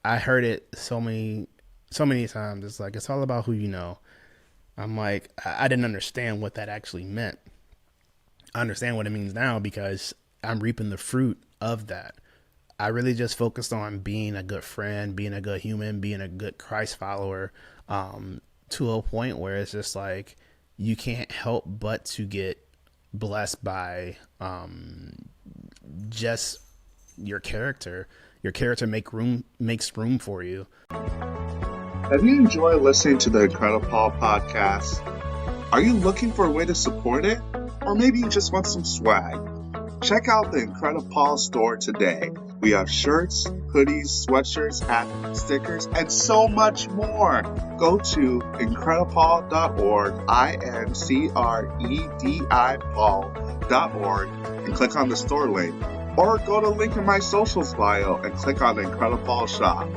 I heard it so many times. It's like, it's all about who you know. I'm like, I didn't understand what that actually meant. I understand what it means now because I'm reaping the fruit of that. I really just focused on being a good friend, being a good human, being a good Christ follower, to a point where it's just like, you can't help but to get blessed by just your character. Your character makes room for you. Have you enjoyed listening to the IncrediPaul podcast? Are you looking for a way to support it? Or maybe you just want some swag? Check out the IncrediPaul store today. We have shirts, hoodies, sweatshirts, hats, stickers, and so much more. Go to IncrediPaul.org, IncrediPaul.org, and click on the store link. Or go to the link in my socials bio and click on the IncrediPaul shop.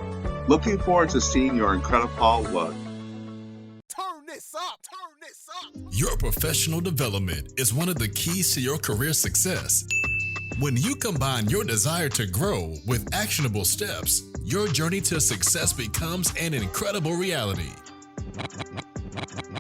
Looking forward to seeing your IncrediPaul look. Turn this up! Turn this up! Your professional development is one of the keys to your career success. When you combine your desire to grow with actionable steps, your journey to success becomes an incredible reality.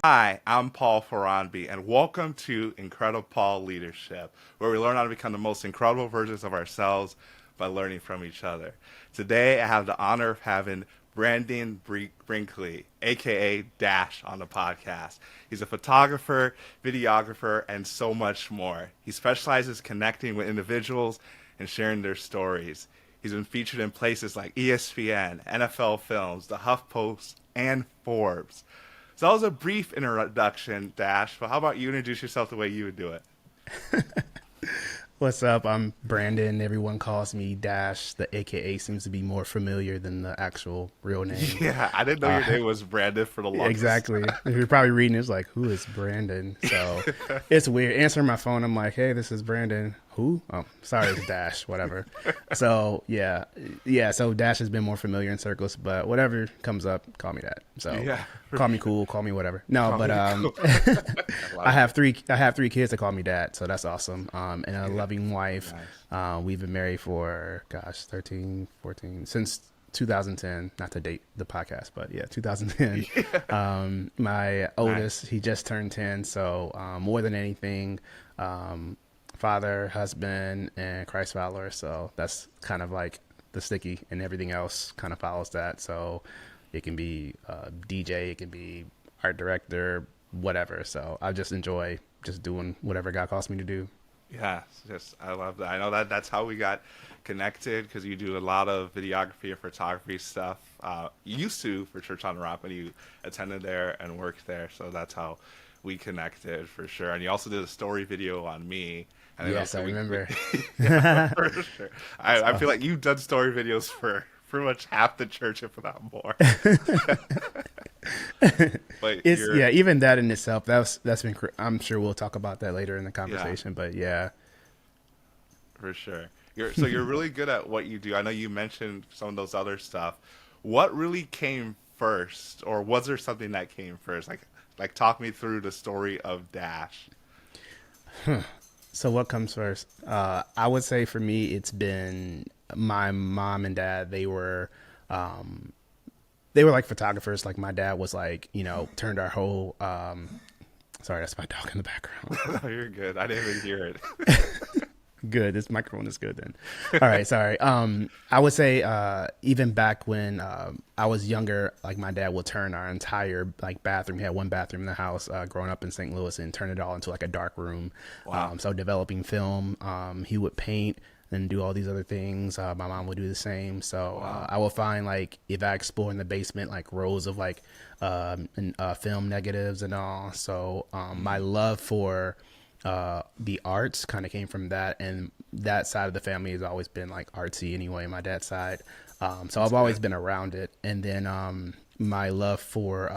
Hi, I'm Paul Ferranbi, and welcome to IncrediPaul Leadership, where we learn how to become the most incredible versions of ourselves by learning from each other. Today, I have the honor of having Brandon Brinkley, aka Dash, on the podcast. He's a photographer, videographer, and so much more. He specializes connecting with individuals and sharing their stories. He's been featured in places like ESPN, NFL Films, the HuffPost, and Forbes. So that was a brief introduction, Dash, but how about you introduce yourself the way you would do it? What's up? I'm Brandon. Everyone calls me Dash. The AKA seems to be more familiar than the actual real name. Yeah, I didn't know your name was Brandon for the longest. Exactly. If you're probably reading, it's like, who is Brandon? So it's weird. Answering my phone, I'm like, hey, this is Brandon. Who? Oh, sorry, it's Dash, whatever. So yeah. So Dash has been more familiar in circles, but whatever comes up, call me that. So yeah, call me cool, call me whatever. No, but I have three kids that call me dad, so that's awesome. And a loving wife. Nice. We've been married for 13, 14 since 2010. Not to date the podcast, but yeah, 2010. Yeah. My oldest, he just turned 10, so more than anything, father, husband, and Christ follower. So that's kind of like the sticky, and everything else kind of follows that. So it can be DJ, it can be art director, whatever. So I just enjoy just doing whatever God calls me to do. Yeah, I love that. I know that's how we got connected, because you do a lot of videography and photography stuff. You used to for Church on the Rock when you attended there and worked there. So that's how we connected for sure. And you also did a story video on me. And yes, I remember. Yeah, for sure. I feel like you've done story videos for pretty much half the church, if not more. But even that in itself, that's been. I'm sure we'll talk about that later in the conversation. Yeah. But yeah, for sure. You're really good at what you do. I know you mentioned some of those other stuff. What really came first, or was there something that came first? Like talk me through the story of Dash. So what comes first? I would say for me, it's been my mom and dad. They were like photographers. Like my dad was like, turned our whole, sorry, that's my dog in the background. No, you're good. I didn't even hear it. Good. This microphone is good then. All right. Sorry. I would say, even back when, I was younger, like my dad would turn our entire bathroom. He had one bathroom in the house, growing up in St. Louis, and turn it all into like a dark room. Wow. So developing film, he would paint and do all these other things. My mom would do the same. So, wow. I will find if I explore in the basement, rows of film negatives and all. So, my love for, the arts kind of came from that, and that side of the family has always been artsy anyway, my dad's side. So I've always been around it. And then my love for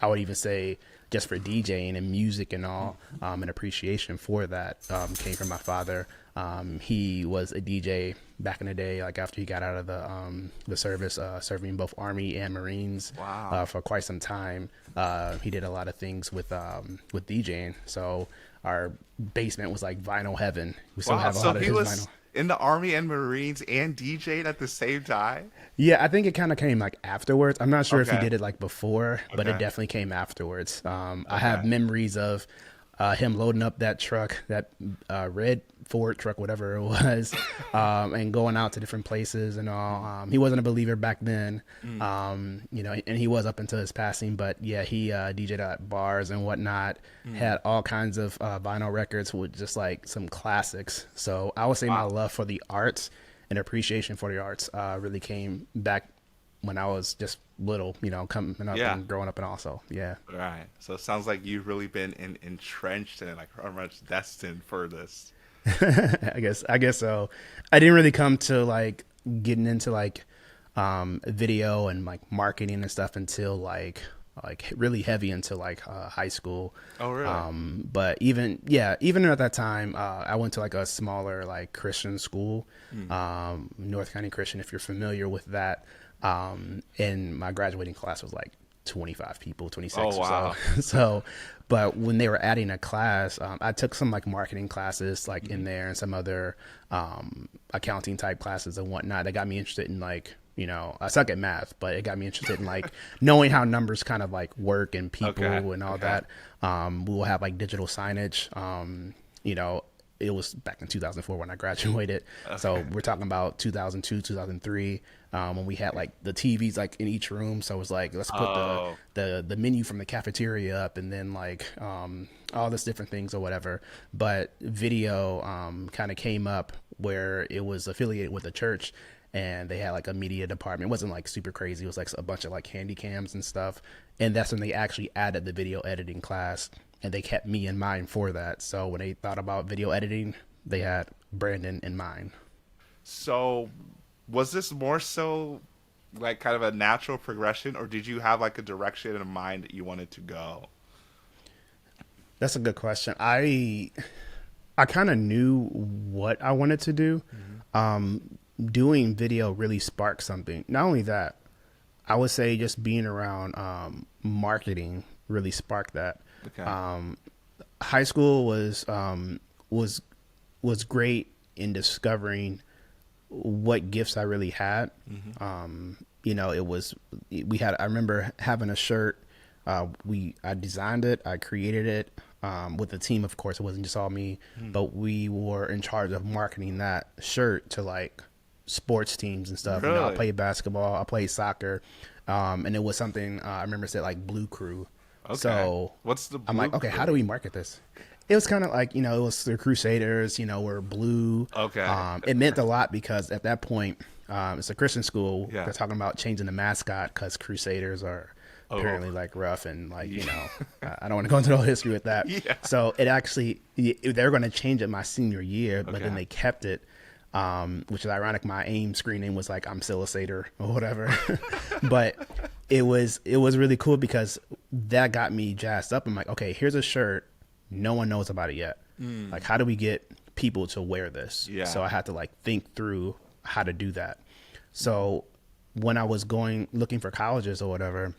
I would even say just for DJing and music and all, and appreciation for that came from my father. He was a DJ back in the day, after he got out of the service, serving both Army and Marines. Wow. For quite some time. He did a lot of things with DJing. So our basement was like vinyl heaven. We still have a lot of his vinyl. in the Army and Marines and DJ'd at the same time? Yeah, I think it kind of came like afterwards. I'm not sure if he Okay. did it like before, but it Okay. definitely came afterwards. I have Okay. memories of him loading up that truck, that red Ford truck, whatever it was, and going out to different places and all. He wasn't a believer back then, and he was up until his passing. But yeah, he DJ'd at bars and whatnot, had all kinds of vinyl records with just like some classics. So I would say my love for the arts and appreciation for the arts really came back when I was just little, coming up Yeah. and growing up, and also, yeah. Right. So it sounds like you've really been entrenched and like pretty much destined for this. I guess so. I didn't really come to like getting into like video and like marketing and stuff until like really heavy into like high school. Oh, really? But even at that time, I went to like a smaller like Christian school, North County Christian, if you're familiar with that. And my graduating class was like 25 people, 26 Oh, wow. or so. So, but when they were adding a class, I took some like marketing classes like in there and some other accounting type classes and whatnot. That got me interested in like, I suck at math, but it got me interested in like knowing how numbers kind of like work and people Okay, and all okay. that. We will have like digital signage. It was back in 2004 when I graduated. So we're talking about 2002, 2003, when we had like the TVs like in each room. So it was like, let's put Oh. the menu from the cafeteria up, and then like all this different things or whatever. But video kind of came up where it was affiliated with a church, and they had like a media department. It wasn't like super crazy. It was like a bunch of like handy cams and stuff. And that's when they actually added the video editing class, and they kept me in mind for that. So when they thought about video editing, they had Brandon in mind. So was this more so like kind of a natural progression, or did you have like a direction in mind that you wanted to go? That's a good question. I kind of knew what I wanted to do. Doing video really sparked something. Not only that, I would say just being around marketing really sparked that. Okay. High school was great in discovering what gifts I really had. It was I remember having a shirt. I designed it, I created it with a team. Of course, it wasn't just all me, but we were in charge of marketing that shirt to like sports teams and stuff. I Really? played basketball, I played soccer, and it was something I remember said like Blue Crew. Okay. So What's the I'm like, Blue okay, Crew? how do we market this? It was kind of like, it was the Crusaders, were blue. Okay. It meant a lot because at that point, it's a Christian school. Yeah. They're talking about changing the mascot because Crusaders are Oh. apparently like rough and like, I don't want to go into the whole history with that. Yeah. So it actually, they're going to change it my senior year, but then Okay. they kept it. Which is ironic. My AIM screen name was like I'm still a satyr or whatever, but it was really cool because that got me jazzed up. I'm like, okay, here's a shirt, no one knows about it yet. Like, how do we get people to wear this? Yeah. So I had to like think through how to do that. So when I was looking for colleges or whatever,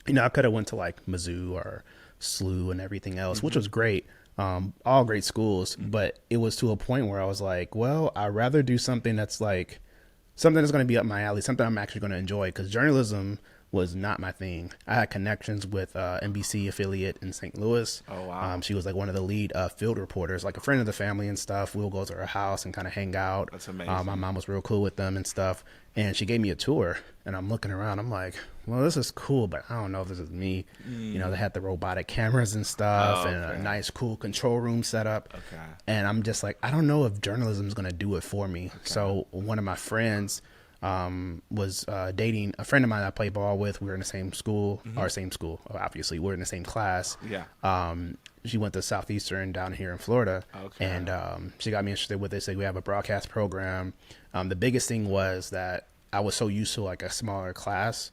I could have went to like Mizzou or SLU and everything else, which was great. All great schools, but it was to a point where I was like, well, I'd rather do something that's like something that's going to be up my alley, something I'm actually going to enjoy, because journalism was not my thing. I had connections with NBC affiliate in St. Louis. Oh, wow. She was like one of the lead field reporters, like a friend of the family and stuff. We'll go to her house and kind of hang out. That's amazing. My mom was real cool with them and stuff. And she gave me a tour, and I'm looking around. I'm like, well, this is cool, but I don't know if this is me. They had the robotic cameras and stuff, Oh, and a okay. nice, cool control room set up. Okay. And I'm just like, I don't know if journalism is going to do it for me. So one of my friends was dating a friend of mine that I played ball with. We were in the same school, obviously. We're in the same class. Yeah. She went to Southeastern down here in Florida. Okay. And she got me interested with this. Like, we have a broadcast program. The biggest thing was that I was so used to like a smaller class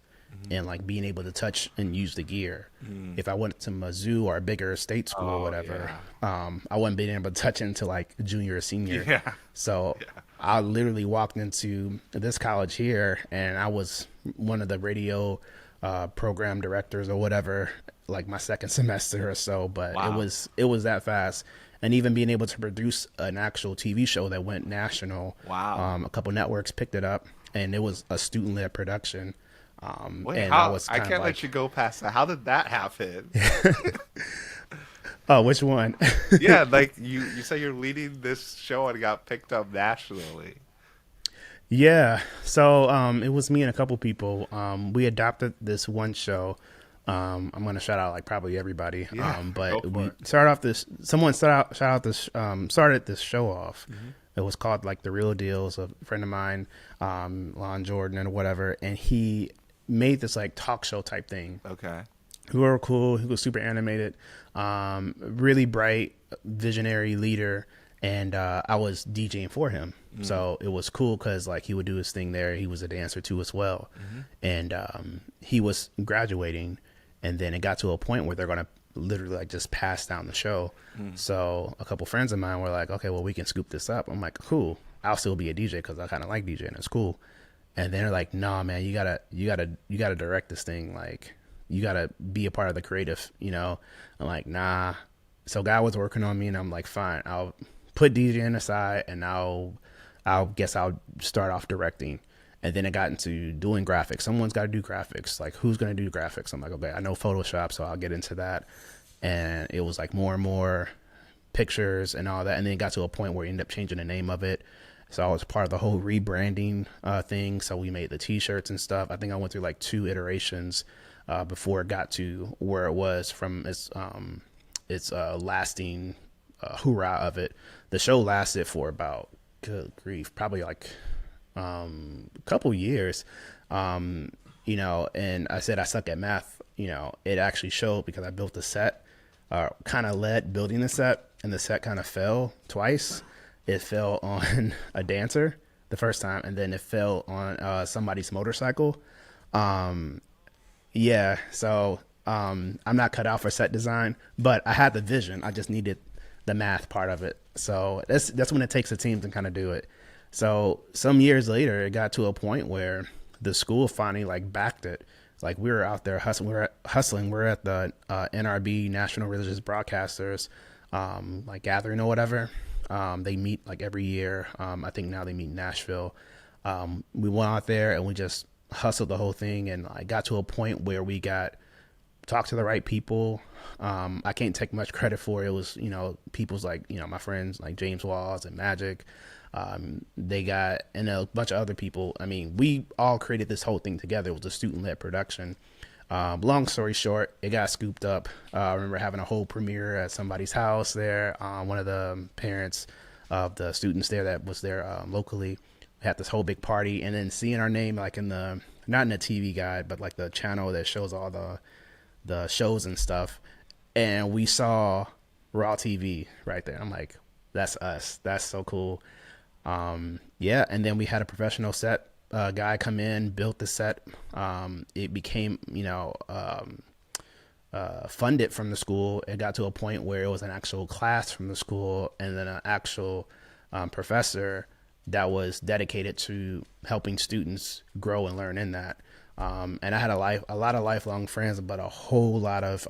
and like being able to touch and use the gear. If I went to Mizzou or a bigger state school or whatever, I wasn't being able to touch it until like junior or senior. Yeah. So I literally walked into this college here, and I was one of the radio program directors or whatever, like my second semester or so. But Wow. it was that fast. and even being able to produce an actual TV show that went national. Wow. A couple networks picked it up, and it was a student-led production. Wait, And how? was I kind of can't like, let you go past that. How did that happen? oh, which one? Yeah, like you say you're leading this show and it got picked up nationally. Yeah. So it was me and a couple people. We adopted this one show. I'm gonna shout out like probably everybody. Yeah, go But for we it. started off this. Someone started this show off. It was called like The Real Deals. A friend of mine, Lon Jordan and whatever, and he made this like talk show type thing. Okay. Who were cool. He was super animated, really bright, visionary leader, and I was DJing for him. So it was cool because like he would do his thing there. He was a dancer too as well, and he was graduating, and then it got to a point where they're gonna literally like just pass down the show. So a couple friends of mine were like, okay, well we can scoop this up. I'm like, cool. I'll still be a DJ because I kind of like DJing. It's cool. And they're like, nah, man, you gotta direct this thing. Like, you gotta be a part of the creative, you know? I'm like, nah. So guy was working on me, and I'm like, fine, I'll put DJing aside, and I'll start off directing. And then it got into doing graphics. Someone's got to do graphics. Like, who's gonna do graphics? I'm like, okay, I know Photoshop, so I'll get into that. And it was like more and more pictures and all that. And then it got to a point where we ended up changing the name of it. So I was part of the whole rebranding thing. So we made the T-shirts and stuff. I think I went through like 2 iterations before it got to where it was from its lasting hoorah of it. The show lasted for about, good grief, probably like a couple years. You know, and I said I suck at math. You know, it actually showed because I built the set, kind of led building the set, and the set kind of fell twice. It fell on a dancer the first time, and then it fell on somebody's motorcycle. Yeah, so I'm not cut out for set design, but I had the vision. I just needed the math part of it. So that's when it takes a team to kind of do it. So some years later, it got to a point where the school finally like backed it. Like we were out there hustling. We're at the NRB, National Religious Broadcasters, like gathering or whatever. They meet like every year. I think now they meet in Nashville. We went out there and we just hustled the whole thing, and I got to a point where we talked to the right people. I can't take much credit for it. It was, you know, people's like, you know, my friends like James Walls and Magic. They got, and a bunch of other people. I mean, we all created this whole thing together. It was a student-led production. Long story short, it got scooped up. I remember having a whole premiere at somebody's house there. One of the parents of the students there that was there locally had this whole big party, and then seeing our name like in the, not in the TV guide, but like the channel that shows all the shows and stuff. And we saw Raw TV right there. I'm like, that's us. That's so cool. Yeah. And then we had a professional set guy come in, built the set. It became, you know, funded from the school. It got to a point where it was an actual class from the school, and then an actual professor that was dedicated to helping students grow and learn in that. And I had a lot of lifelong friends, but a whole lot of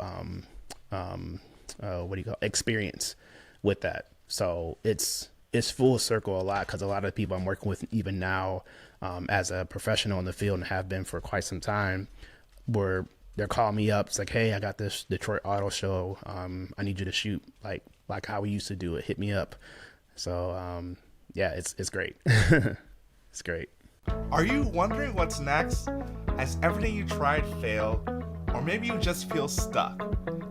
experience with that. So it's full circle a lot, because a lot of the people I'm working with even now, as a professional in the field and have been for quite some time, they're calling me up. It's like, hey, I got this Detroit auto show. I need you to shoot like how we used to do it. Hit me up. So yeah, it's great. It's great. Are you wondering what's next? Has everything you tried failed? Or maybe you just feel stuck?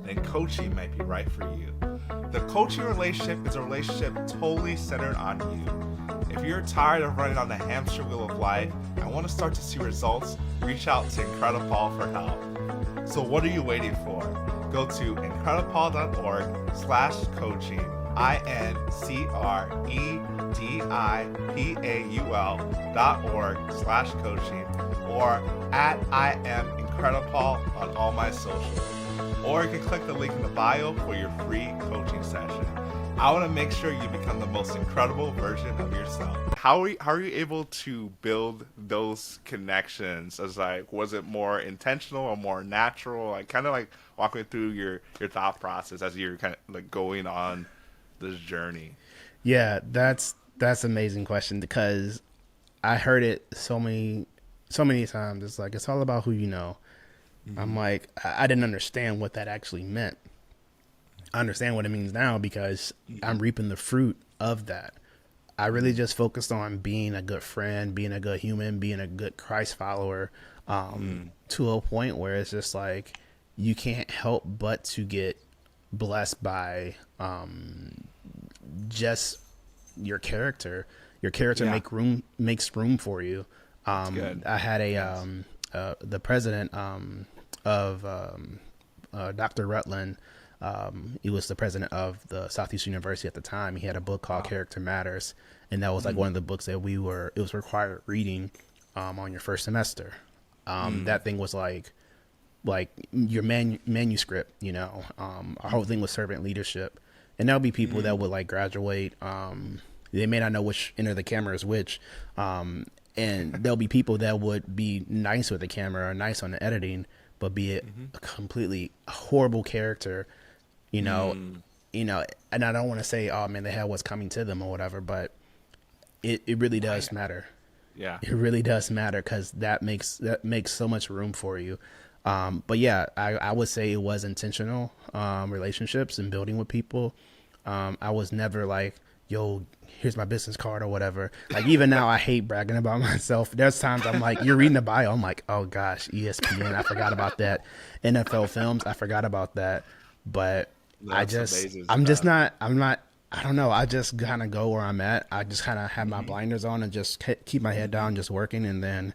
Then coaching might be right for you. The coaching relationship is a relationship totally centered on you. If you're tired of running on the hamster wheel of life and want to start to see results, reach out to IncrediPaul for help. So what are you waiting for? Go to IncrediPaul.org/coaching, IncrediPaul.org/coaching, or at I am IncrediPaul on all my socials. Or you can click the link in the bio for your free coaching session. I want to make sure you become the most incredible version of yourself. How are you able to build those connections? As like, was it more intentional or more natural? Like, kind of like walk me through your thought process as you're kind of like going on this journey? Yeah, that's an amazing question because I heard it so many times. It's like it's all about who you know. I'm like I didn't understand what that actually meant. I understand what it means now because I'm reaping the fruit of that. I really just focused on being a good friend, being a good human, being a good Christ follower, to a point where it's just like you can't help but to get blessed by just your character. Your character Yeah. makes room for you. Good. I had the president of Dr. Rutland. He was the president of the Southeast University at the time. He had a book called Character Matters, and that was like one of the books that it was required reading on your first semester. That thing was like your manuscript, you know. Our whole thing was servant leadership, and there'll be people that would like graduate. They may not know which end of the camera is which, and there'll be people that would be nice with the camera or nice on the editing, but be a completely horrible character, you know. And I don't want to say, oh man, they had what's coming to them or whatever, but it really does matter. Yeah. It really does matter because that makes so much room for you. But yeah, I would say it was intentional relationships and building with people. I was never like, yo, here's my business card or whatever. Like even now I hate bragging about myself. There's times I'm like, you're reading the bio, I'm like, oh gosh, ESPN, I forgot about that. NFL Films, I forgot about that. But That's amazing I'm just stuff. not I don't know. I just kind of go where I'm at. I just kind of have my blinders on and just keep my head down, just working. And then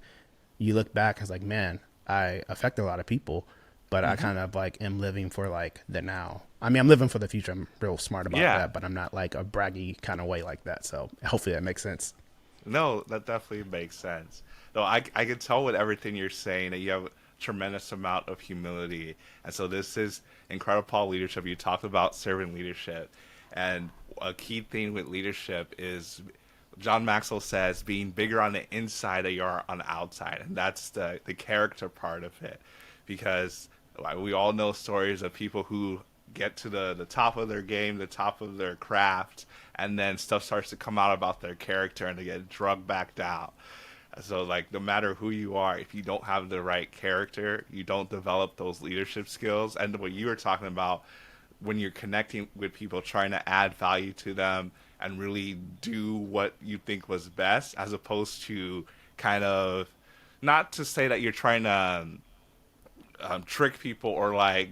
you look back, it's like, man, I affect a lot of people, but I kind of like am living for like the now. I mean, I'm living for the future. I'm real smart about Yeah. that, but I'm not like a braggy kind of way like that. So hopefully that makes sense. No, that definitely makes sense. No, I can tell with everything you're saying that you have a tremendous amount of humility. And so this is IncrediPaul leadership. You talked about servant leadership. And a key thing with leadership is John Maxwell says being bigger on the inside than you are on the outside. And that's the character part of it. Because like, we all know stories of people who get to the top of their game, the top of their craft, and then stuff starts to come out about their character and they get drugged back down. So like no matter who you are, if you don't have the right character, you don't develop those leadership skills. And what you were talking about when you're connecting with people, trying to add value to them and really do what you think was best, as opposed to kind of, not to say that you're trying to trick people or like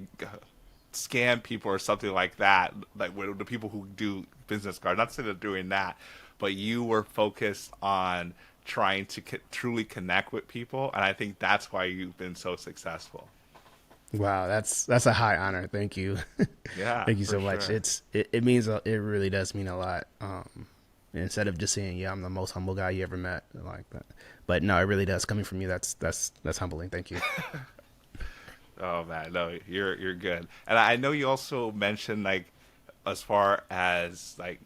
scam people or something like that, like with the people who do business cards. Not to say they're doing that, but you were focused on trying to truly connect with people, and I think that's why you've been so successful. Wow, that's a high honor. Thank you. Yeah, Thank you for so much. sure. It means it really does mean a lot. Instead of just saying, yeah, I'm the most humble guy you ever met, like that. But no, it really does. Coming from you, that's humbling. Thank you. Oh man, no, you're good. And I know you also mentioned like as far as like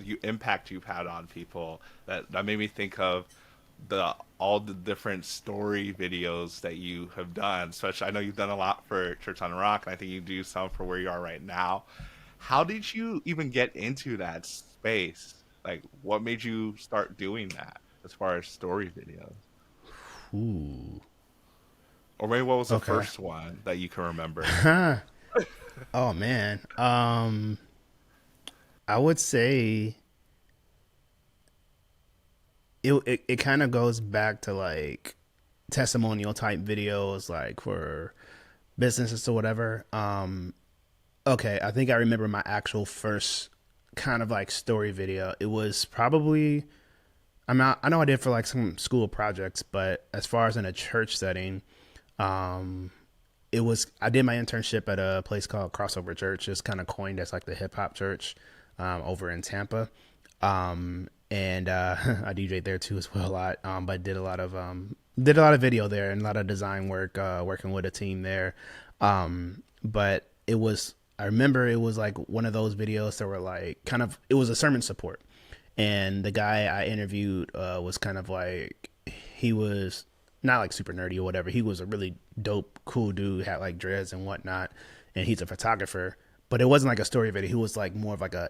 you impact you've had on people, that made me think of the all the different story videos that you have done. Especially, I know you've done a lot for Church on the Rock, and I think you do some for where you are right now. How did you even get into that space? Like, what made you start doing that as far as story videos? Ooh. Or maybe what was the Okay. first one that you can remember? Oh man. I would say it kind of goes back to like testimonial type videos, like for businesses or whatever. Okay, I think I remember my actual first kind of like story video. It was probably I know I did for like some school projects, but as far as in a church setting, it was I did my internship at a place called Crossover Church. It's kind of coined as like the hip hop church over in Tampa. And I DJ'd there too as well a lot. But did a lot of video there and a lot of design work, working with a team there. But I remember it was like one of those videos that were like it was a sermon support. And the guy I interviewed was kind of like, he was not like super nerdy or whatever. He was a really dope, cool dude, had like dreads and whatnot. And he's a photographer, but it wasn't like a story video. He was like more of like a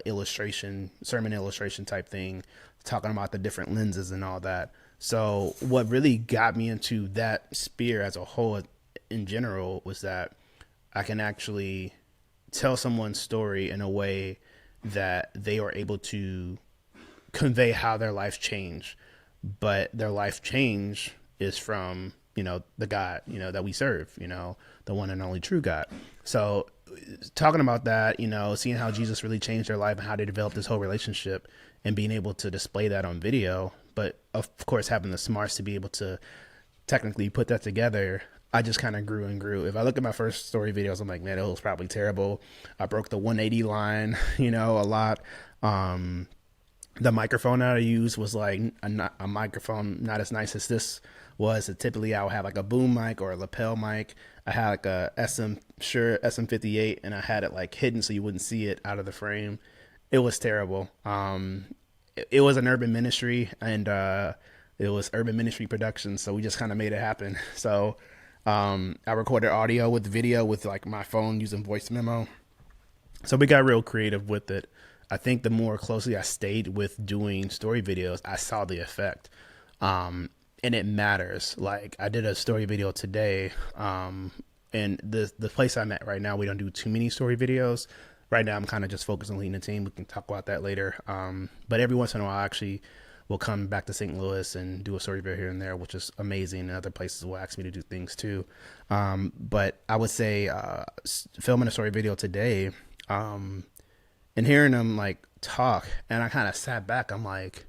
sermon illustration type thing, talking about the different lenses and all that. So what really got me into that sphere as a whole in general was that I can actually tell someone's story in a way that they are able to convey how their life changed, but their life change is from, the God, that we serve, the one and only true God. So talking about that, seeing how Jesus really changed their life and how they developed this whole relationship and being able to display that on video, but of course having the smarts to be able to technically put that together, I just kind of grew and grew. If I look at my first story videos, I'm like, man, it was probably terrible. I broke the 180 line, a lot. The microphone that I used was like a microphone not as nice as this was. So typically I would have like a boom mic or a lapel mic. I had like a SM58, and I had it like hidden so you wouldn't see it out of the frame. It was terrible. It was an urban ministry, and it was urban ministry production, so we just kind of made it happen. So I recorded audio with video with like my phone using voice memo. So we got real creative with it. I think the more closely I stayed with doing story videos, I saw the effect. And it matters. Like I did a story video today, and the place I'm at right now, we don't do too many story videos. Right now I'm kind of just focused on leading the team. We can talk about that later. But every once in a while I actually will come back to St. Louis and do a story video here and there, which is amazing. And other places will ask me to do things too. But I would say filming a story video today, and hearing them like talk, and I kind of sat back. I'm like,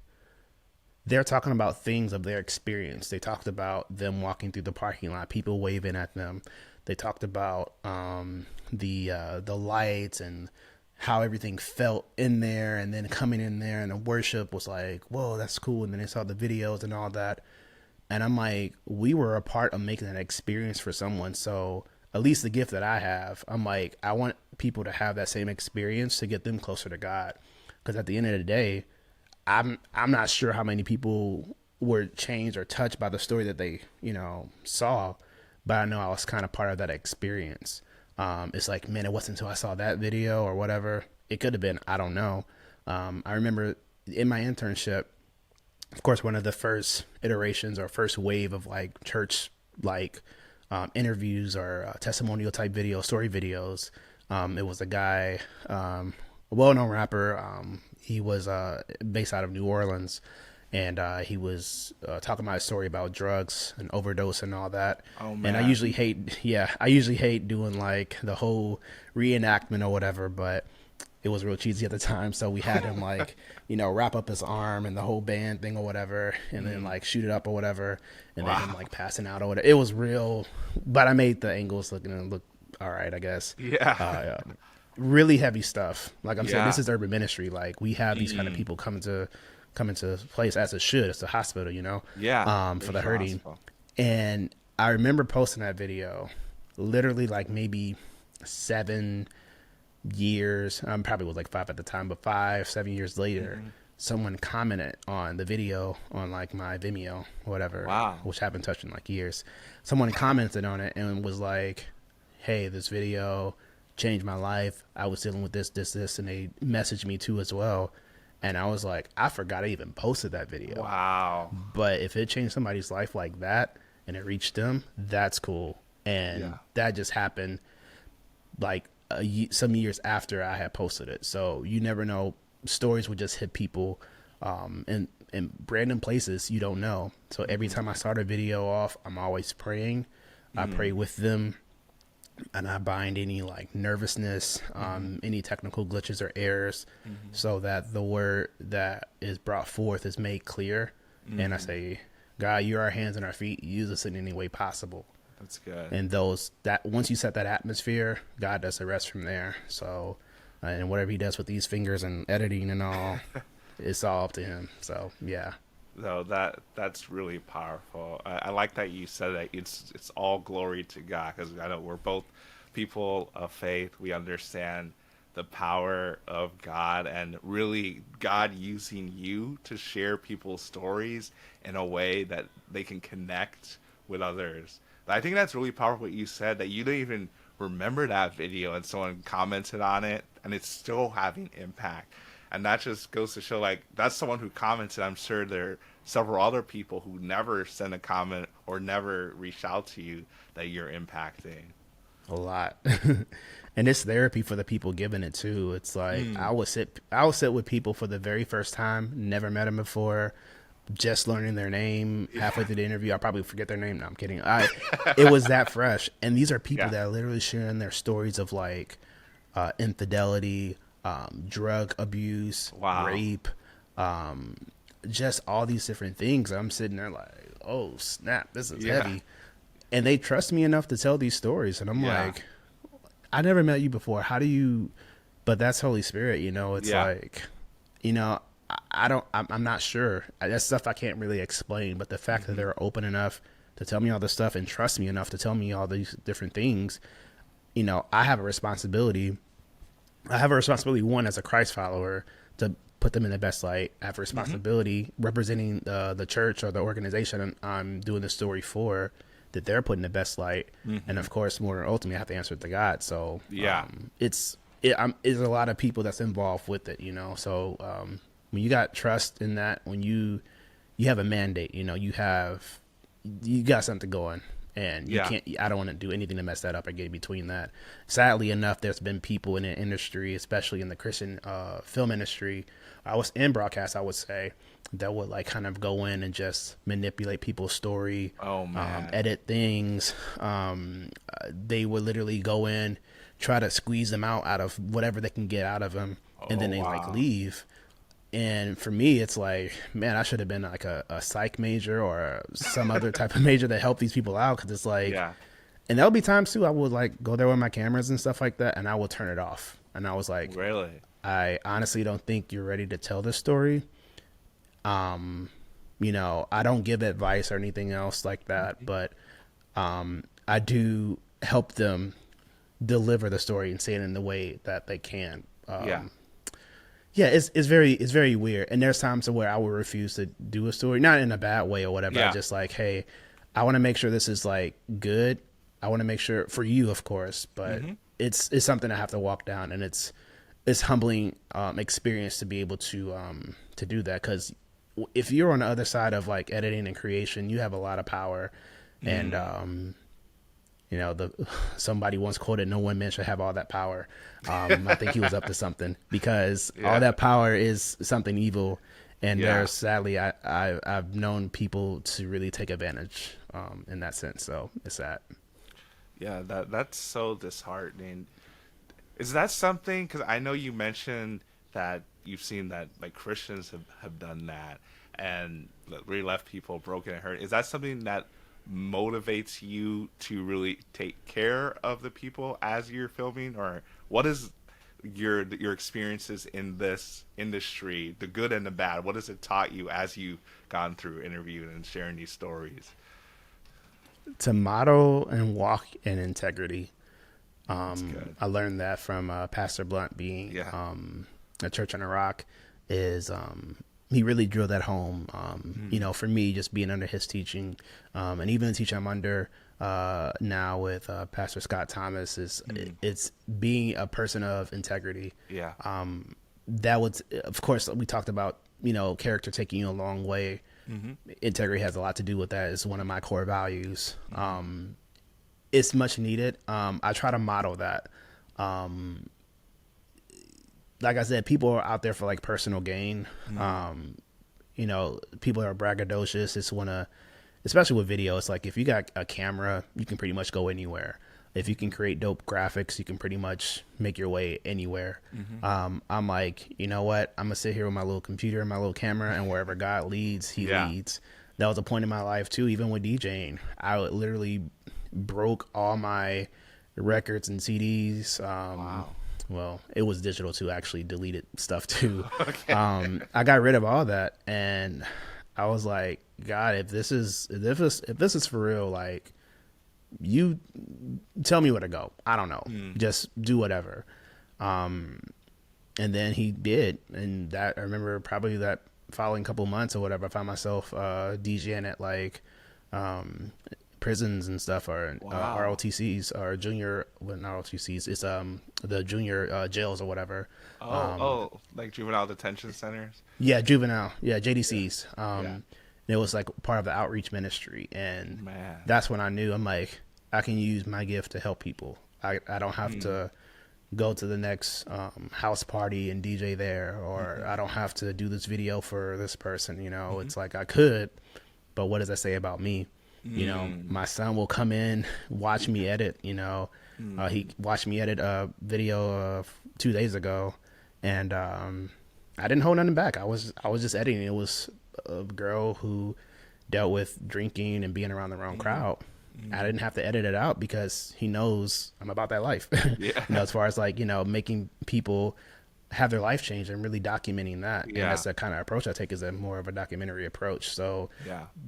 they're talking about things of their experience. They talked about them walking through the parking lot, people waving at them. They talked about the lights and how everything felt in there, and then coming in there, and the worship was like, whoa, that's cool. And then they saw the videos and all that, and I'm like, we were a part of making that experience for someone. So at least the gift that I have, I'm like, I want people to have that same experience to get them closer to God. Because at the end of the day, I'm not sure how many people were changed or touched by the story that they, saw, but I know I was kind of part of that experience. It's like, man, it wasn't until I saw that video or whatever. It could have been, I don't know. I remember in my internship, of course, one of the first iterations or first wave of like church, like interviews or testimonial type videos, story videos. It was a guy, a well-known rapper. He was based out of New Orleans, and he was talking about a story about drugs and overdose and all that. Oh, man. And I usually hate doing like the whole reenactment or whatever, but it was real cheesy at the time. So we had him like, wrap up his arm and the whole band thing or whatever, and then like shoot it up or whatever, and then him like passing out or whatever. It was real, but I made the angles look all right, I guess. Yeah. Really heavy stuff. Like I'm saying, this is urban ministry. Like we have these kind of people come into place, as it should. It's a hospital, for the hurting. Hospital. And I remember posting that video literally like maybe 7 years. Probably was like 5 at the time, but 5-7 years later, someone commented on the video on like my Vimeo or whatever. Wow. Which I haven't touched in like years. Someone commented on it and was like, hey, this video changed my life. I was dealing with this, and they messaged me too as well. And I was like, I forgot I even posted that video. Wow. But if it changed somebody's life like that and it reached them, that's cool. And that just happened like some years after I had posted it. So you never know. Stories would just hit people in random places you don't know. So every time I start a video off, I'm always praying. I pray with them. And I bind any like nervousness, any technical glitches or errors, so that the word that is brought forth is made clear. And I say, God, you're our hands and our feet. Use us in any way possible. That's good. And that once you set that atmosphere, God does the rest from there. So, and whatever He does with these fingers and editing and all, it's all up to Him. So, yeah. No, that's really powerful. I like that you said that it's all glory to God, because I know we're both people of faith. We understand the power of God, and really God using you to share people's stories in a way that they can connect with others. But I think that's really powerful what you said, that you didn't even remember that video and someone commented on it and it's still having impact. And that just goes to show, like, that's someone who commented. I'm sure there are several other people who never send a comment or never reach out to you that you're impacting. A lot. And it's therapy for the people giving it too. It's like I will sit with people for the very first time, never met them before, just learning their name halfway through the interview. I'll probably forget their name. No, I'm kidding. It was that fresh. And these are people that are literally sharing their stories of like infidelity, drug abuse, rape, just all these different things. I'm sitting there like, oh snap, this is heavy. And they trust me enough to tell these stories. And I'm like, I never met you before. How do you, but that's Holy Spirit, you know, it's like, you know, I'm not sure. That's stuff I can't really explain, but the fact that they're open enough to tell me all this stuff and trust me enough to tell me all these different things, you know, I have a responsibility. One, as a Christ follower, to put them in the best light. I have a responsibility representing the church or the organization I'm doing the story for, that they're putting the best light. And of course, more ultimately, I have to answer it to God. So it's a lot of people that's involved with it, you know? So when you got trust in that, when you have a mandate, you know, you got something going, and you can't, I don't want to do anything to mess that up or get between that. Sadly enough, there's been people in the industry, especially in the Christian film industry, I was in broadcast, I would say, that would like kind of go in and just manipulate people's story, edit things. They would literally go in, try to squeeze them out of whatever they can get out of them, and then they like leave. And for me, it's like, man, I should have been like a psych major or some other type of major that help these people out. Cause it's like, and there'll be times too, I would like go there with my cameras and stuff like that, and I will turn it off. And I was like, really? I honestly don't think you're ready to tell this story. You know, I don't give advice or anything else like that, but I do help them deliver the story and say it in the way that they can. It's very weird. And there's times where I will refuse to do a story, not in a bad way or whatever. I just like, hey, I want to make sure this is like good. I want to make sure for you, of course, but it's something I have to walk down, and it's humbling experience to be able to do that. 'Cause if you're on the other side of like editing and creation, you have a lot of power. And, you know, somebody once quoted, "No one man should have all that power." I think he was up to something, because all that power is something evil. And there's, sadly, I've known people to really take advantage in that sense. So it's sad. Yeah, that's so disheartening. Is that something, because I know you mentioned that you've seen that like Christians have done that and really left people broken and hurt. Is that something that motivates you to really take care of the people as you're filming? Or what is your experiences in this industry, the good and the bad? What has it taught you as you've gone through interviewing and sharing these stories? To model and walk in integrity. I learned that from Pastor Blunt being a Church on the Rock. Is he really drilled that home. You know, for me, just being under his teaching, and even the teaching I'm under now with Pastor Scott Thomas, is it's being a person of integrity. That was, of course, we talked about, you know, character taking you a long way. Integrity has a lot to do with that. It's one of my core values. It's much needed. I try to model that. Like I said, people are out there for like personal gain. You know, people are braggadocious. It's especially with video, it's like if you got a camera, you can pretty much go anywhere. If you can create dope graphics, you can pretty much make your way anywhere. I'm like, you know what? I'm gonna sit here with my little computer and my little camera, and wherever God leads, he leads. That was a point in my life too, even with DJing. I literally broke all my records and CDs. Well, it was digital too, actually deleted stuff too. I got rid of all that, and I was like, God, if this is for real, like, you tell me where to go. I don't know. Just do whatever. And then he did. And that, I remember probably that following couple months or whatever, I found myself DJing at like prisons and stuff are Wow. ROTCs or junior, well, not ROTCs. It's the junior jails or whatever. Like juvenile detention centers. Yeah, juvenile. Yeah, JDCs. Yeah. It was like part of the outreach ministry, and Man. that's when I knew I'm like, I can use my gift to help people. I don't have to go to the next house party and DJ there, or I don't have to do this video for this person. You know, it's like I could, but what does that say about me? You know, my son will come in, watch me edit. You know, he watched me edit a video 2 days ago, and I didn't hold nothing back. I was just editing. It was a girl who dealt with drinking and being around the wrong crowd. I didn't have to edit it out because he knows I'm about that life. Yeah. You know, as far as like, you know, making people have their life change and really documenting that. And that's the kind of approach I take, is a more of a documentary approach. So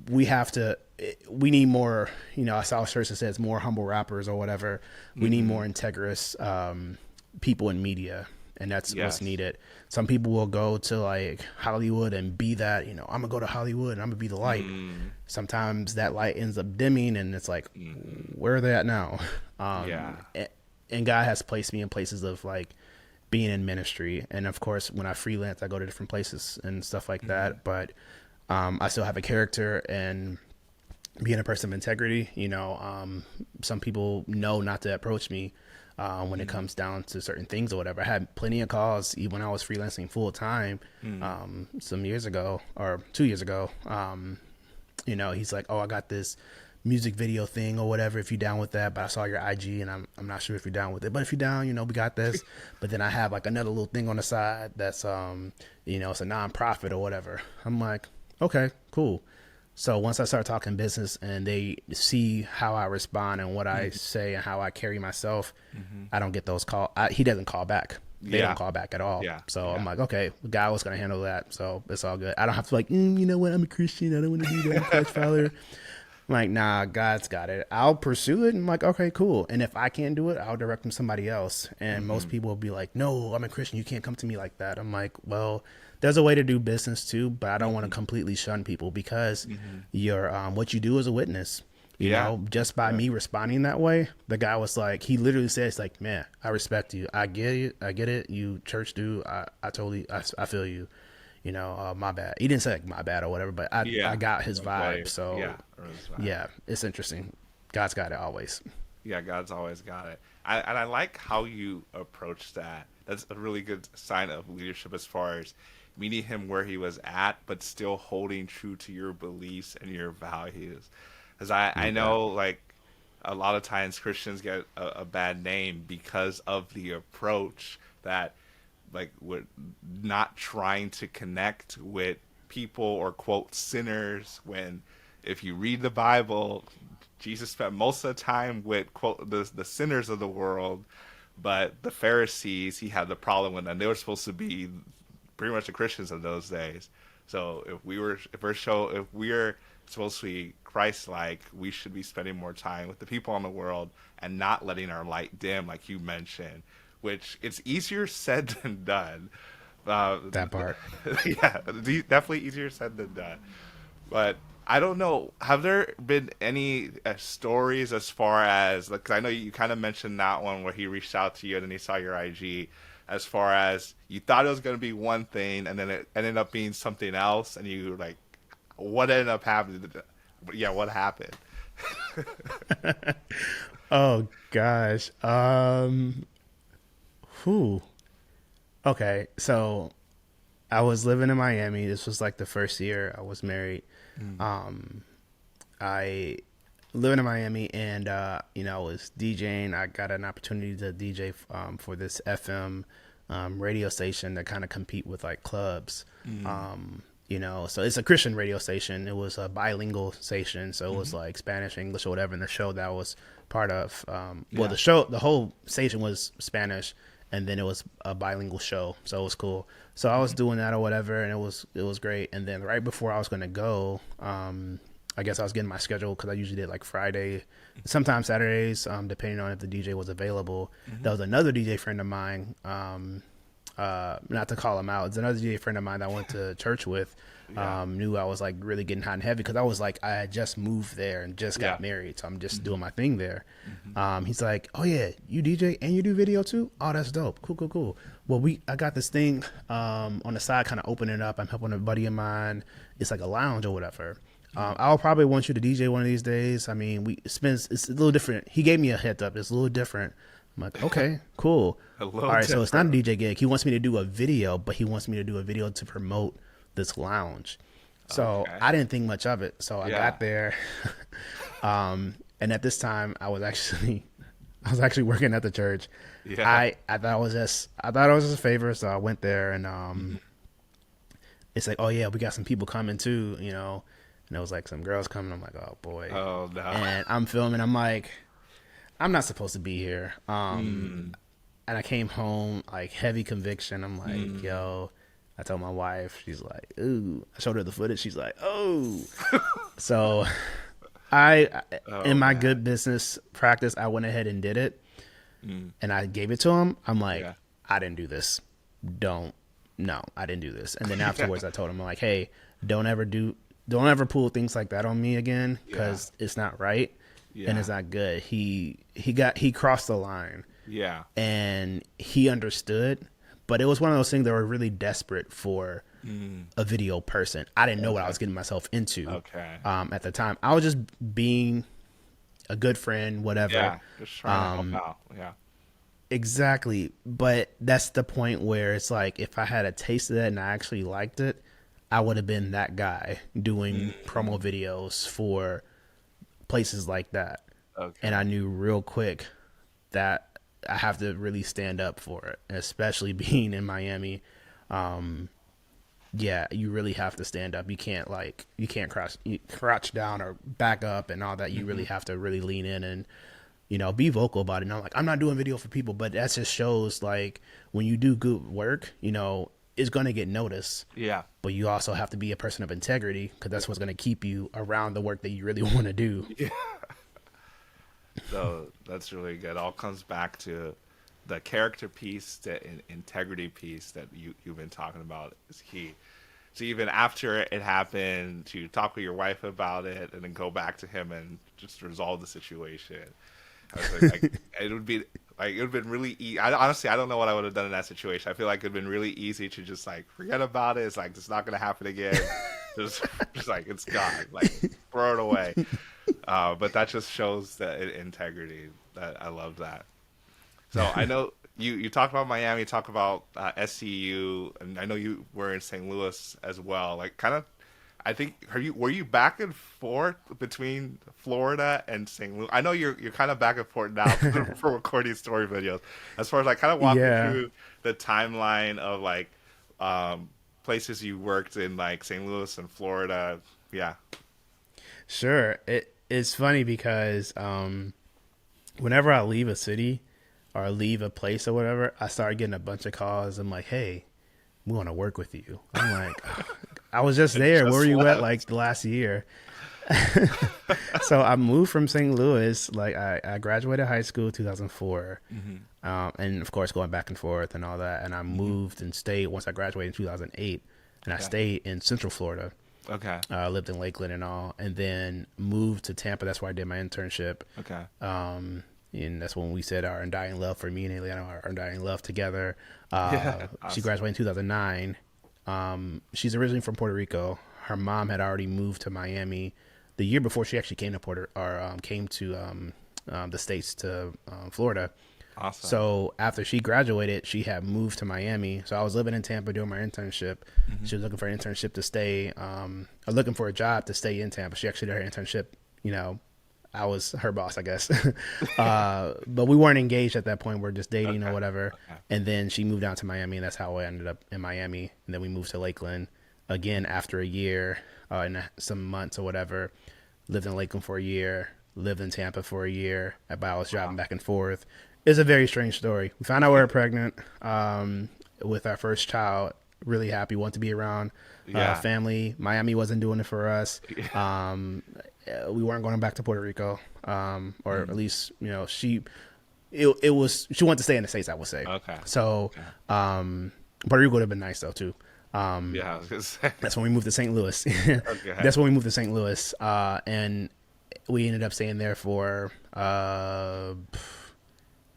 we need more, you know, I saw a shirt that says more humble rappers or whatever. We need more integrous people in media. And that's what's needed. Some people will go to like Hollywood and be that, you know, I'm gonna go to Hollywood and I'm gonna be the light. Sometimes that light ends up dimming, and it's like, where are they at now? And God has placed me in places of like being in ministry. And of course, when I freelance, I go to different places and stuff like that. But I still have a character, and being a person of integrity, you know, some people know not to approach me when it comes down to certain things or whatever. I had plenty of calls even when I was freelancing full time some years ago, or 2 years ago. You know, he's like, oh, I got this music video thing or whatever, if you're down with that, but I saw your IG and I'm not sure if you're down with it, but if you're down, you know, we got this. But then I have like another little thing on the side that's you know, it's a nonprofit or whatever. I'm like, okay, cool. So once I start talking business and they see how I respond and what I say and how I carry myself, I don't get those calls. He doesn't call back. They don't call back at all. So I'm like, okay, God was going to handle that. So it's all good. I don't have to like, you know what? I'm a Christian. I don't want to be that Christ follower. I'm like, nah, God's got it. I'll pursue it. And I'm like, okay, cool. And if I can't do it, I'll direct them to somebody else. And most people will be like, no, I'm a Christian. You can't come to me like that. I'm like, well, there's a way to do business too, but I don't want to completely shun people, because you're what you do is a witness. You know, just by me responding that way, the guy was like, he literally says like, man, I respect you. I get it. You church dude. I totally, I feel you. You know, my bad. He didn't say like my bad or whatever, but I got his vibe. So yeah, it's interesting. God's got it always. Yeah, God's always got it. I like how you approach that. That's a really good sign of leadership, as far as meeting him where he was at, but still holding true to your beliefs and your values. Because I know, like, a lot of times Christians get a bad name because of the approach that, like, we're not trying to connect with people, or quote sinners, when if you read the Bible, Jesus spent most of the time with quote the sinners of the world, but the Pharisees he had the problem with, and they were supposed to be pretty much the Christians of those days. So if we're supposed to be Christ-like, we should be spending more time with the people in the world and not letting our light dim, like you mentioned, which it's easier said than done. That part. Yeah, definitely easier said than done. But I don't know, have there been any stories as far as, like, 'cause I know you kind of mentioned that one where he reached out to you and then he saw your IG, as far as you thought it was going to be one thing and then it ended up being something else, and you were like, what ended up happening? Yeah, what happened? Oh gosh. Okay, so I was living in Miami. This was like the first year I was married. I living in Miami, and you know, I was DJing. I got an opportunity to DJ for this FM radio station that kind of compete with like clubs. You know, so it's a Christian radio station. It was a bilingual station, so it was like Spanish, English, or whatever. And the show that I was part of, well, the whole station was Spanish, and then it was a bilingual show, so it was cool. So I was doing that or whatever, and it was great. And then right before I was gonna go, I guess I was getting my schedule, because I usually did like Friday, sometimes Saturdays, depending on if the DJ was available. There was another DJ friend of mine. not to call him out. It's another DJ friend of mine that I went to church with. Knew I was like really getting hot and heavy because I was like, I had just moved there and just got married, so I'm just doing my thing there. He's like, oh yeah, you DJ and you do video too? Oh, that's dope. Cool. Well, I got this thing on the side, kind of opening up. I'm helping a buddy of mine. It's like a lounge or whatever. I'll probably want you to DJ one of these days. I mean, it's a little different. He gave me a heads up. It's a little different. I'm like, okay, cool. All right, so it's not a DJ gig. He wants me to do a video, but he wants me to do a video to promote this lounge. So I didn't think much of it. So I got there, and at this time I was actually working at the church. I thought it was just a favor, so I went there, and it's like, oh yeah, we got some people coming too, you know, and there was like some girls coming. I'm like, oh boy. Oh no. And I'm filming. I'm like, I'm not supposed to be here. And I came home like heavy conviction. I'm like, yo. I told my wife, she's like, ooh. I showed her the footage. She's like, oh. So in my good business practice, I went ahead and did it. And I gave it to him. I'm like, I didn't do this. No, I didn't do this. And then afterwards I told him, I'm like, hey, don't ever pull things like that on me again, because it's not right and it's not good. He crossed the line. Yeah. And he understood. But it was one of those things that were really desperate for a video person. I didn't know what I was getting myself into at the time. I was just being a good friend, whatever. Yeah, just trying to help out. Yeah. Exactly. But that's the point where it's like, if I had a taste of that and I actually liked it, I would have been that guy doing promo videos for places like that. And I knew real quick that I have to really stand up for it, especially being in Miami. You really have to stand up. You can't crouch down or back up and all that. You really have to really lean in and, you know, be vocal about it. And I'm like, I'm not doing video for people, but that just shows like when you do good work, you know, it's going to get noticed. Yeah. But you also have to be a person of integrity, because that's what's going to keep you around the work that you really want to do. Yeah. So that's really good. All comes back to the character piece, the integrity piece that you've been talking about is key. So even after it happened, to talk with your wife about it and then go back to him and just resolve the situation. I was like it would have been really easy. Honestly, I don't know what I would have done in that situation. I feel like it would have been really easy to just like forget about it. It's like, it's not going to happen again. just like, it's gone. Like, throw it away. But that just shows the integrity. That I love that. So I know you talked about Miami, you talked about SCU, and I know you were in St. Louis as well. Like, kind of, I think, were you back and forth between Florida and St. Louis? I know you're kind of back and forth now for recording story videos. As far as like, kind of walk me through the timeline of like places you worked in, like St. Louis and Florida. Yeah. Sure. It's funny because whenever I leave a city or leave a place or whatever, I start getting a bunch of calls. I'm like, hey, we want to work with you. I'm like, I was just there. Where were you at like the last year? So I moved from St. Louis. Like I graduated high school 2004. And of course going back and forth and all that. And I moved and stayed once I graduated in 2008. And I stayed in Central Florida. Okay. I lived in Lakeland and all, and then moved to Tampa. That's where I did my internship. Okay. And that's when we said our undying love for me and Eliana, our undying love together. Awesome. She graduated in 2009. She's originally from Puerto Rico. Her mom had already moved to Miami the year before she actually came to came to the States to Florida. Awesome. So after she graduated, she had moved to Miami. So I was living in Tampa doing my internship. She was looking for an internship to stay, or looking for a job to stay in Tampa. She actually did her internship, you know, I was her boss, I guess. But we weren't engaged at that point. We're just dating or whatever. And then she moved down to Miami, and that's how I ended up in Miami. And then we moved to Lakeland again after a year and some months or whatever. Lived in Lakeland for a year, lived in Tampa for a year. But I was driving back and forth. It's a very strange story. We found out we were pregnant with our first child. Really happy, want to be around family. Miami wasn't doing it for us. We weren't going back to Puerto Rico, or at least, you know, she wanted to stay in the States, I would say. Okay. So Puerto Rico would have been nice though too. Yeah, I was gonna say. That's when we moved to St. Louis. Okay. That's when we moved to St. Louis, and we ended up staying there for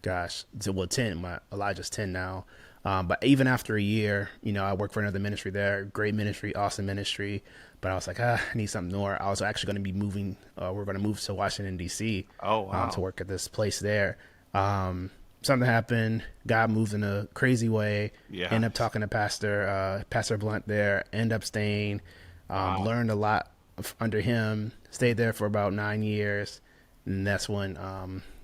gosh, well, 10. Elijah's 10 now. But even after a year, I worked for another ministry there. Great ministry, awesome ministry. But I was like, I need something more. I was actually going to be moving. We're going to move to Washington, D.C. Oh, wow. To work at this place there. Something happened. God moved in a crazy way. Yeah. Ended up talking to Pastor Blunt there. Ended up staying. Learned a lot under him. Stayed there for about 9 years. And that's when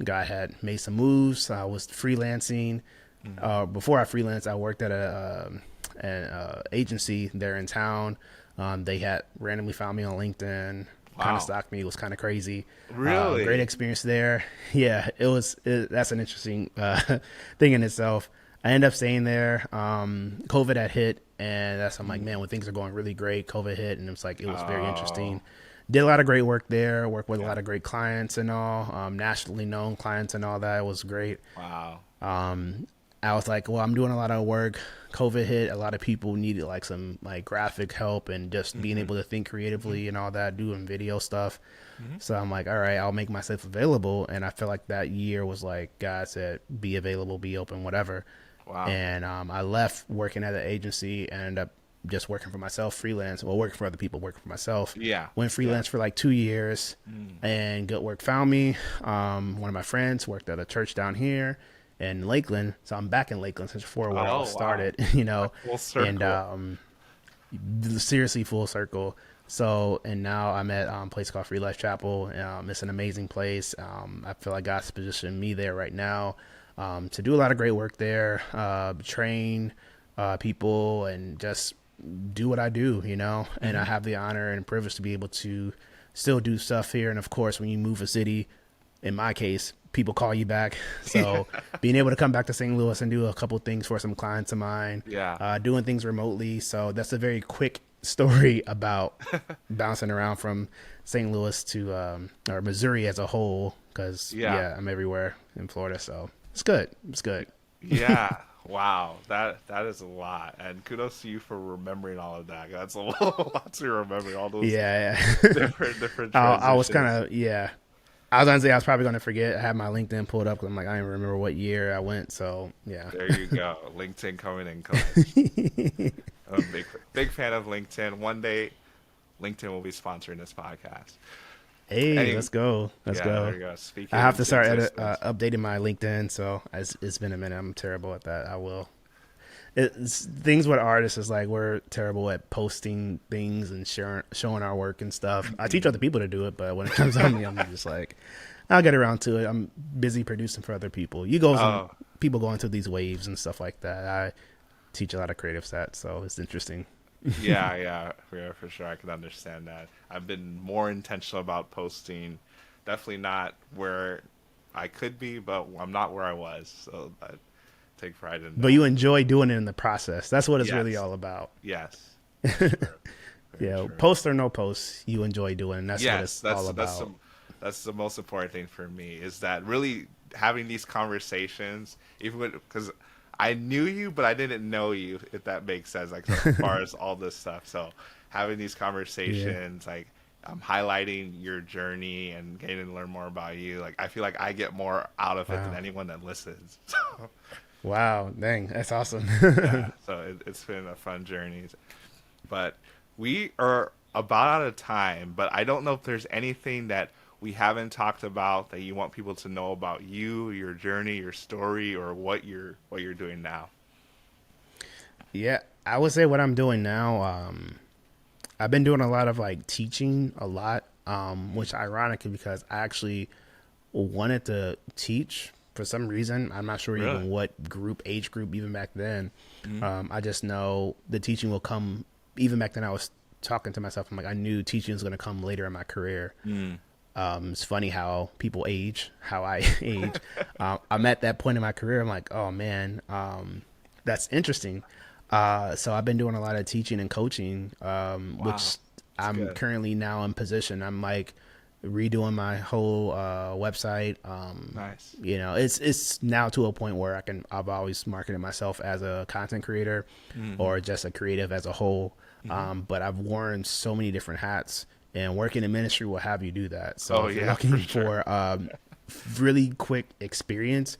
God had made some moves. I was freelancing. Before I freelanced, I worked at an agency there in town. They had randomly found me on LinkedIn, kind of stalked me. It was kind of crazy. Really? Great experience there. Yeah, that's an interesting thing in itself. I ended up staying there. COVID had hit, and I'm like, man, when things are going really great, COVID hit, and it was very interesting. Did a lot of great work there, worked with a lot of great clients and all, nationally known clients and all that. It was great. Wow. I was like, well, I'm doing a lot of work. COVID hit. A lot of people needed some graphic help and just being able to think creatively and all that, doing video stuff. So I'm like, all right, I'll make myself available. And I feel like that year was like God said, be available, be open, whatever. Wow. And I left working at the agency and ended up just working for myself, freelance. Well, working for other people, working for myself. Yeah. Went freelance for 2 years, and good work found me. One of my friends worked at a church down here in Lakeland, so I'm back in Lakeland since before where I started. Full circle. And seriously full circle. So, and now I'm at a place called Free Life Chapel. It's an amazing place. I feel like God's positioned me there right now to do a lot of great work there, train people, and just do what I do, and I have the honor and privilege to be able to still do stuff here. And of course, when you move a city, in my case, people call you back. So being able to come back to St. Louis and do a couple things for some clients of mine, doing things remotely. So that's a very quick story about bouncing around from St. Louis to or Missouri as a whole, because I'm everywhere in Florida. So it's good. Yeah. Wow, that is a lot, and kudos to you for remembering all of that. That's a lot to remember, all those different I was kind of I was gonna say I was probably gonna forget. I had my LinkedIn pulled up because I'm like, I don't remember what year I went. So yeah, there you go. LinkedIn coming in clutch. I'm a big fan of LinkedIn. One day, LinkedIn will be sponsoring this podcast. Hey, let's go. Let's go. There you go. I have to start updating my LinkedIn. So it's been a minute. I'm terrible at that. I will. Things with artists is we're terrible at posting things and showing our work and stuff. I teach other people to do it, but when it comes on me, I'm just I'll get around to it. I'm busy producing for other people. People go into these waves and stuff like that. I teach a lot of creative stats, so it's interesting. Yeah, for sure. I can understand that. I've been more intentional about posting. Definitely not where I could be, but I'm not where I was. So I take pride in that. But you enjoy doing it in the process. That's what it's really all about. Yes. True. Post or no post, you enjoy doing it. That's what it's all about. That's the most important thing for me, is that really having these conversations, even because I knew you, but I didn't know you, if that makes sense, as far as all this stuff. So having these conversations, I'm highlighting your journey and getting to learn more about you. I feel like I get more out of it than anyone that listens. Wow, dang, that's awesome. So it's been a fun journey. But we are about out of time, but I don't know if there's anything that we haven't talked about that you want people to know about you, your journey, your story, or what you're doing now. Yeah, I would say what I'm doing now. I've been doing a lot of teaching a lot, which ironically because I actually wanted to teach for some reason. I'm not sure even what age group, even back then. I just know the teaching will come. Even back then, I was talking to myself. I'm like, I knew teaching was going to come later in my career. It's funny how people age, how I age. I'm at that point in my career. I'm like, oh man, that's interesting. So I've been doing a lot of teaching and coaching, which I'm currently now in position. I'm redoing my whole website. Nice. You know, it's now to a point where I've always marketed myself as a content creator or just a creative as a whole. But I've worn so many different hats, and working in ministry will have you do that. So if you're looking for really quick experience,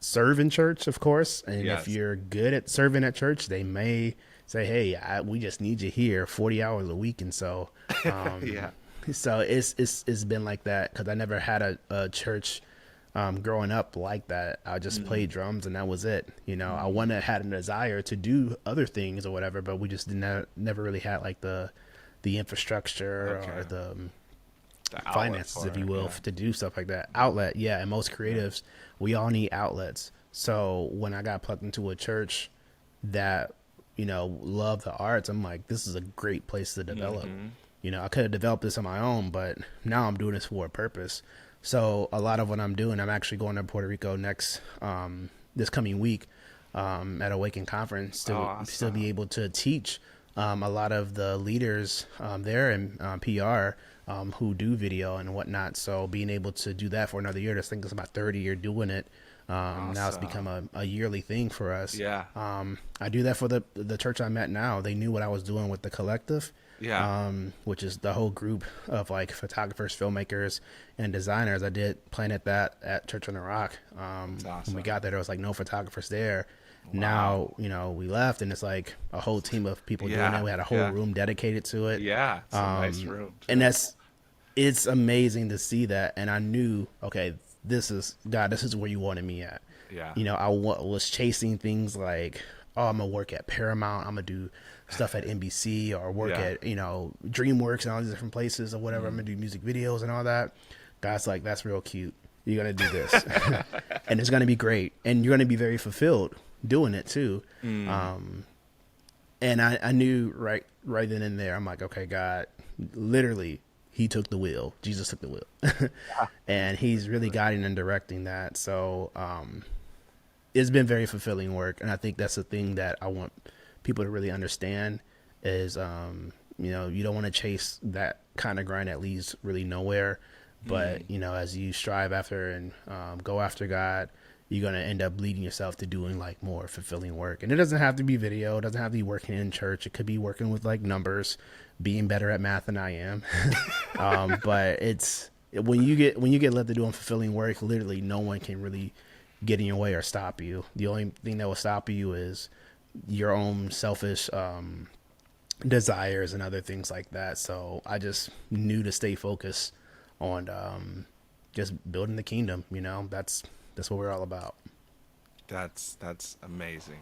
serve in church, of course. And if you're good at serving at church, they may say, hey, we just need you here 40 hours a week. And so, so it's been like that, because I never had a church growing up like that. I just played drums and that was it. You know, I had a desire to do other things or whatever, but we just never really had like the infrastructure or the finances, if you will, to do stuff like that. Outlet, and most creatives, we all need outlets. So when I got plugged into a church that, you know, love the arts, I'm like, this is a great place to develop. You know, I could have developed this on my own, but now I'm doing this for a purpose. So a lot of what I'm doing, I'm actually going to Puerto Rico this coming week at Awaken Conference to still be able to teach a lot of the leaders there in PR who do video and whatnot. So being able to do that for another year, I think it's about 30 year doing it. Now it's become a yearly thing for us. I do that for the church I'm at now. They knew what I was doing with the collective. Which is the whole group of like photographers, filmmakers, and designers. I did Planet That at Church on the Rock. When we got there was like no photographers there. Now, you know, we left and it's like a whole team of people doing it. We had a whole room dedicated to it. It's a nice room too. And it's amazing to see that. And I knew, okay, this is where you wanted me at. You know, I was chasing things like, oh, I'm gonna work at Paramount, I'm gonna do stuff at NBC, or work at, you know, DreamWorks and all these different places or whatever. I'm gonna do music videos and all that. God's like, that's real cute. You're gonna do this, and it's gonna be great, and you're gonna be very fulfilled doing it too. And I knew right then and there, I'm like, okay, God, literally, He took the wheel. Jesus took the wheel, and He's really guiding and directing that. So it's been very fulfilling work, and I think that's the thing that I want people to really understand is, you know, you don't want to chase that kind of grind that leads really nowhere. But, you know, as you strive after and go after God, you're going to end up leading yourself to doing like more fulfilling work. And it doesn't have to be video. It doesn't have to be working in church. It could be working with like numbers, being better at math than I am. But it's when you get led to doing fulfilling work, literally no one can really get in your way or stop you. The only thing that will stop you is your own selfish desires and other things like that. So I just knew to stay focused on just building the kingdom. You know, that's what we're all about. That's amazing.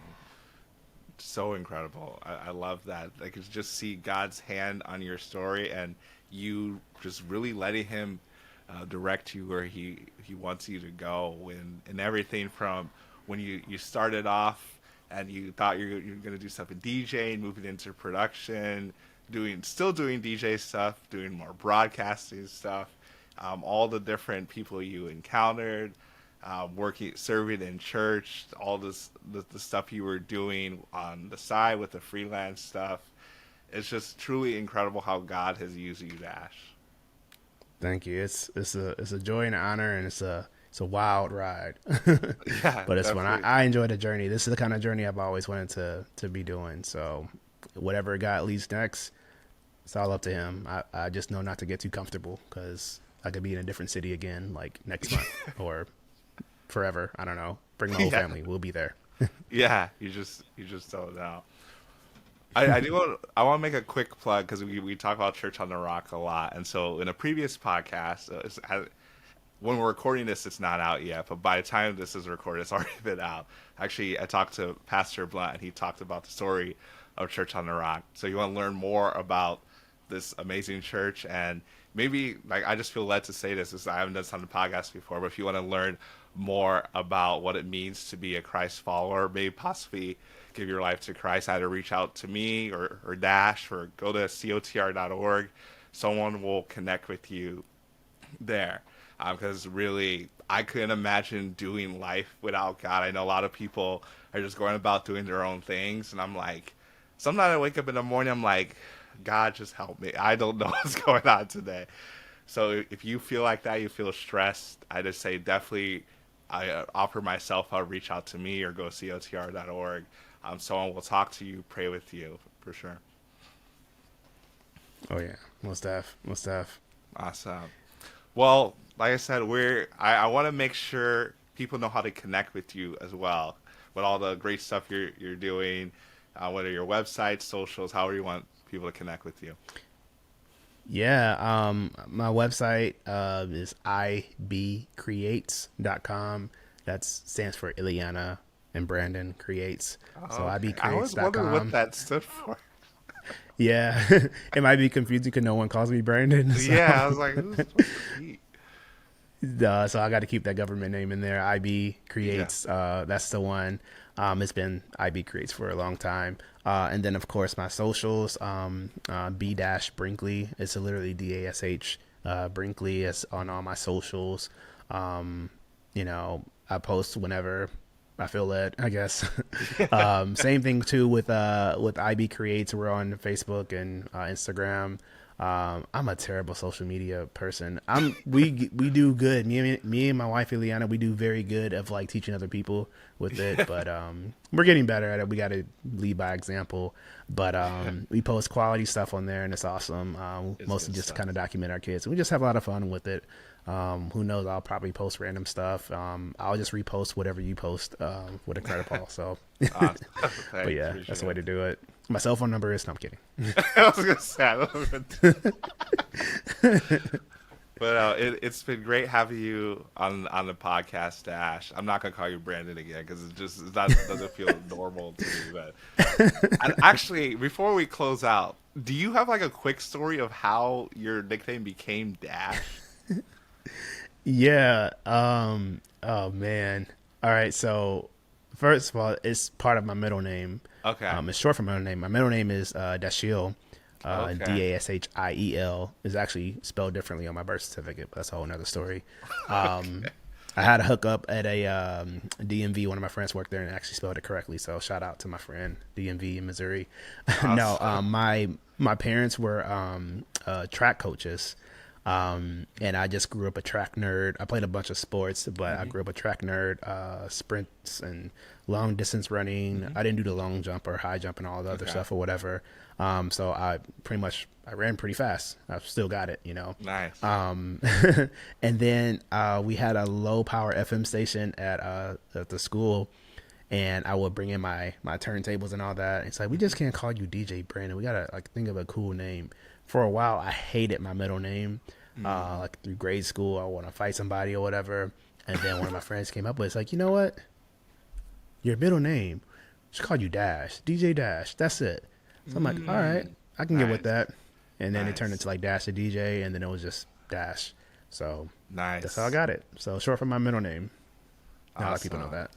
So incredible. I love that. Like, just see God's hand on your story and you just really letting Him direct you where he wants you to go, and everything from when you started off and you thought you're going to do stuff in DJing, moving into production, still doing DJ stuff, doing more broadcasting stuff, all the different people you encountered, serving in church, all the stuff you were doing on the side with the freelance stuff. It's just truly incredible how God has used you, Dash. Thank you. It's a joy and an honor, and it's a wild ride. But it's fun. I enjoy the journey. This is the kind of journey I've always wanted to be doing. So whatever God leads next, it's all up to Him. I just know not to get too comfortable, because I could be in a different city again, like next month or forever. I don't know. Bring my whole family. We'll be there. You just don't know. I want to make a quick plug, because we talk about Church on the Rock a lot, and so in a previous podcast, when we're recording this, it's not out yet, but by the time this is recorded, it's already been out. Actually, I talked to Pastor Blunt, and he talked about the story of Church on the Rock. So you want to learn more about this amazing church, and maybe, like, I just feel led to say this, I haven't done this on the podcast before, but if you want to learn more about what it means to be a Christ follower, maybe possibly give your life to Christ, either reach out to me or Dash, or go to cotr.org. Someone will connect with you there. Because really, I couldn't imagine doing life without God. I know a lot of people are just going about doing their own things, and I'm like, sometimes I wake up in the morning, I'm like, God, just help me. I don't know what's going on today. So if you feel like that, you feel stressed, I just say definitely I offer myself up, reach out to me or go cotr.org. Someone will talk to you, pray with you for sure. Oh yeah, most def. Awesome. Well, like I said, I want to make sure people know how to connect with you as well, with all the great stuff you're doing, whether your website, socials, however you want people to connect with you. Yeah, my website is ibcreates.com. That stands for Ileana and Brandon Creates. So Okay. I was wondering ibcreates.com. what that stood for. Yeah, it might be confusing because no one calls me Brandon. So. Yeah, I was like, who's Pete? So I got to keep that government name in there. IB Creates, that's the one. It's been IB Creates for a long time. And then, of course, my socials, B-Brinkley. It's literally DASH. Brinkley is on all my socials. You know, I post whenever I feel led, I guess. Same thing, too, with IB Creates. We're on Facebook and Instagram. I'm a terrible social media person. We do good. Me and my wife Ileana, we do very good of like teaching other people with it, but we're getting better at it. We got to lead by example. But we post quality stuff on there, and it's awesome. Mostly just to kind of document our kids. We just have a lot of fun with it. Who knows? I'll probably post random stuff. I'll just repost whatever you post with IncrediPaul. So, but yeah, that's the way to do it. My cell phone number is. No, I'm kidding. I was gonna say, I don't know. But it's been great having you on the podcast, Dash. I'm not gonna call you Brandon again because it doesn't feel normal to me. But and actually, before we close out, do you have like a quick story of how your nickname became Dash? Yeah. Oh man. All right. So first of all, it's part of my middle name. Okay. It's short for my middle name. My middle name is Dashiel. Okay. Dashiel is actually spelled differently on my birth certificate, but that's a whole nother story. I had a hookup at a DMV. One of my friends worked there and actually spelled it correctly. So shout out to my friend DMV in Missouri. Awesome. No, my parents were track coaches. And I just grew up a track nerd. I played a bunch of sports, but I grew up a track nerd, sprints and long distance running. I didn't do the long jump or high jump and all the other stuff or whatever. So I ran pretty fast. I've still got it, you know? Nice. And then, we had a low power FM station at the school, and I would bring in my turntables and all that. It's like, we just can't call you DJ Brandon. We gotta like think of a cool name. For a while, I hated my middle name. Like through grade school, I want to fight somebody or whatever. And then one of my friends came up with, it's like, you know what? Your middle name, just call you Dash, DJ Dash. That's it. So I'm like, all right, I can get with that. And then it turned into like Dash the DJ, and then it was just Dash. So that's how I got it. So short for my middle name. Not a lot of people know that.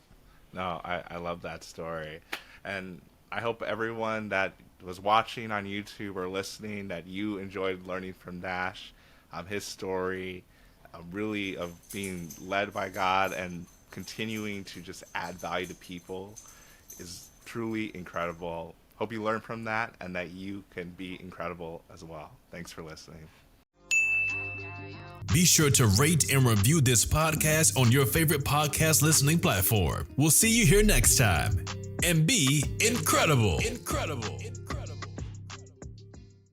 No, I love that story. And I hope everyone that was watching on YouTube or listening that you enjoyed learning from Dash, his story, really of being led by God and continuing to just add value to people is truly incredible. Hope you learn from that and that you can be incredible as well. Thanks for listening. Be sure to rate and review this podcast on your favorite podcast listening platform. We'll see you here next time. And be incredible. Incredible.